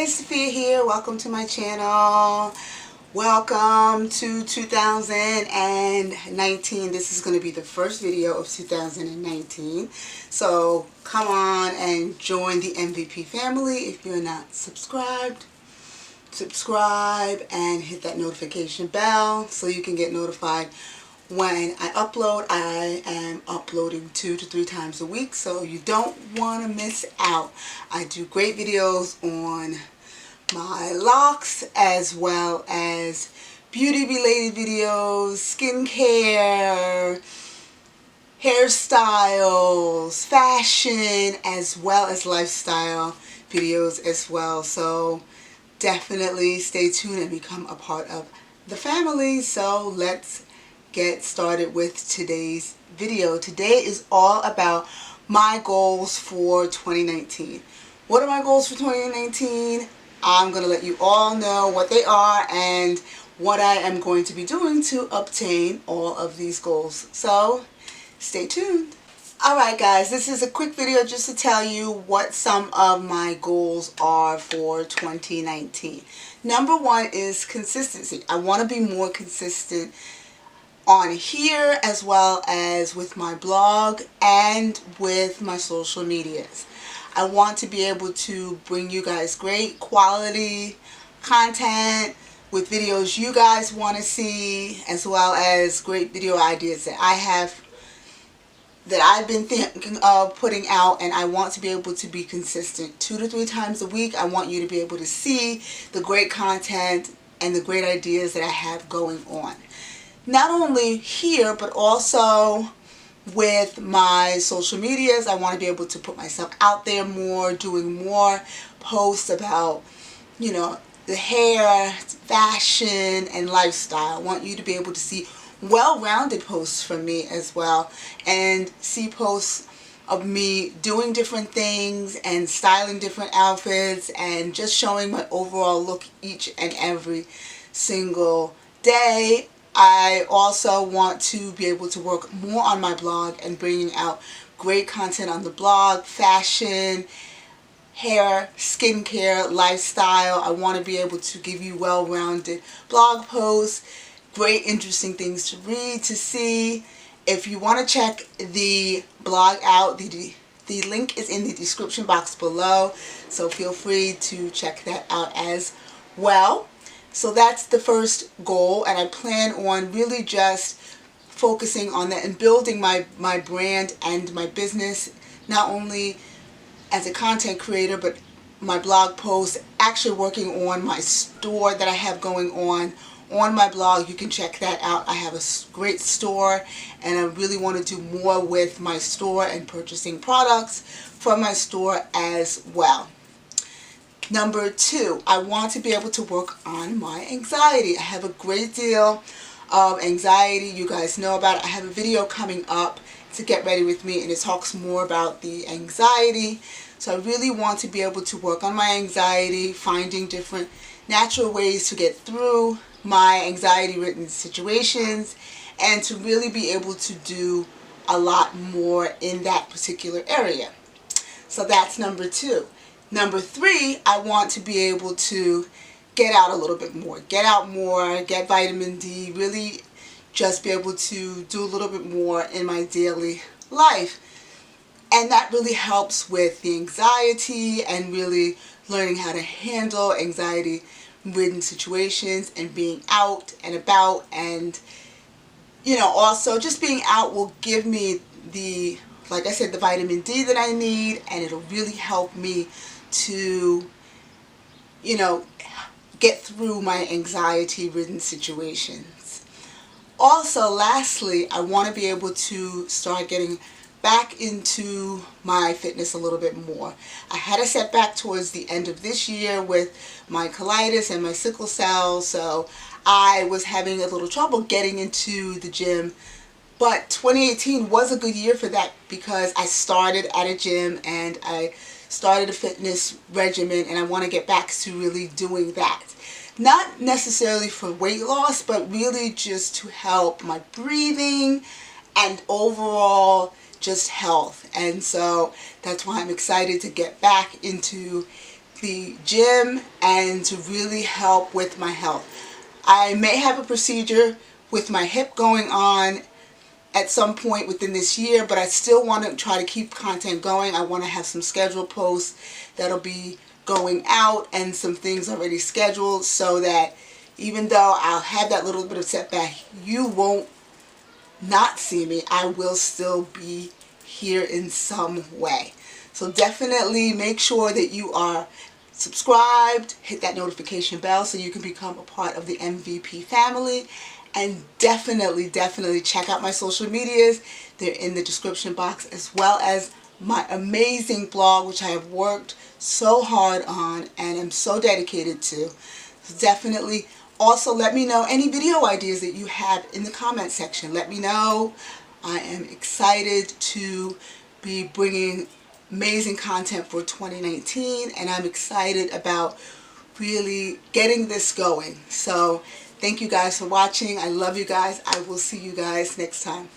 guys, Sophia here. Welcome to my channel. Welcome to 2019. This is going to be the first video of 2019. So come on and join the MVP family. If you're not subscribed, subscribe and hit that notification bell so you can get notified when I upload. I am uploading 2 to 3 times a week, so you don't want to miss out. I do great videos on my locks as well as beauty related videos, skincare, hairstyles, fashion, as well as lifestyle videos as well. So definitely stay tuned and become a part of the family. So let's get started with today's video. Today is all about my goals for 2019. What are my goals for 2019? I'm going to let you all know what they are and what I am going to be doing to obtain all of these goals. So stay tuned. Alright guys, this is a quick video just to tell you what some of my goals are for 2019. Number one is consistency. I want to be more consistent on here as well as with my blog and with my social medias. I want to be able to bring you guys great quality content with videos you guys want to see, as well as great video ideas that I have, that I've been thinking of putting out, and I want to be able to be consistent 2 to 3 times a week. I want you to be able to see the great content and the great ideas that I have going on. Not only here, but also with my social medias. I want to be able to put myself out there more, doing more posts about, you know, the hair, fashion, and lifestyle. I want you to be able to see well-rounded posts from me as well, and see posts of me doing different things and styling different outfits and just showing my overall look each and every single day. I also want to be able to work more on my blog and bringing out great content on the blog, fashion, hair, skincare, lifestyle. I want to be able to give you well-rounded blog posts, great interesting things to read, to see. If you want to check the blog out, the link is in the description box below, so feel free to check that out as well. So that's the first goal, and I plan on really just focusing on that and building my brand and my business, not only as a content creator, but my blog posts, actually working on my store that I have going on my blog. You can check that out. I have a great store, and I really want to do more with my store and purchasing products from my store as well. Number 2, I want to be able to work on my anxiety. I have a great deal of anxiety. You guys know about it. I have a video coming up to get ready with me, and it talks more about the anxiety. So I really want to be able to work on my anxiety, finding different natural ways to get through my anxiety-ridden situations, and to really be able to do a lot more in that particular area. So that's number 2. Number 3, I want to be able to get out a little bit more. Get out more, get vitamin D, really just be able to do a little bit more in my daily life. And that really helps with the anxiety and really learning how to handle anxiety-ridden situations and being out and about. And, you know, also just being out will give me the, like I said, the vitamin D that I need, and it'll really help me to, you know, get through my anxiety-ridden situations. Also, lastly, I want to be able to start getting back into my fitness a little bit more. I had a setback towards the end of this year with my colitis and my sickle cell, so I was having a little trouble getting into the gym. But 2018 was a good year for that, because I started at a gym and I started a fitness regimen, and I want to get back to really doing that. Not necessarily for weight loss, but really just to help my breathing and overall just health. And so that's why I'm excited to get back into the gym and to really help with my health. I may have a procedure with my hip going on at some point within this year, but I still want to try to keep content going. I want to have some scheduled posts that'll be going out and some things already scheduled, so that even though I'll have that little bit of setback, you won't not see me. I will still be here in some way. So definitely make sure that you are subscribed, hit that notification bell so you can become a part of the MVP family. And definitely check out my social medias. They're in the description box, as well as my amazing blog, which I have worked so hard on and am so dedicated to. So definitely also let me know any video ideas that you have in the comment section. Let me know. I am excited to be bringing amazing content for 2019, and I'm excited about really getting this going. So thank you guys for watching. I love you guys. I will see you guys next time.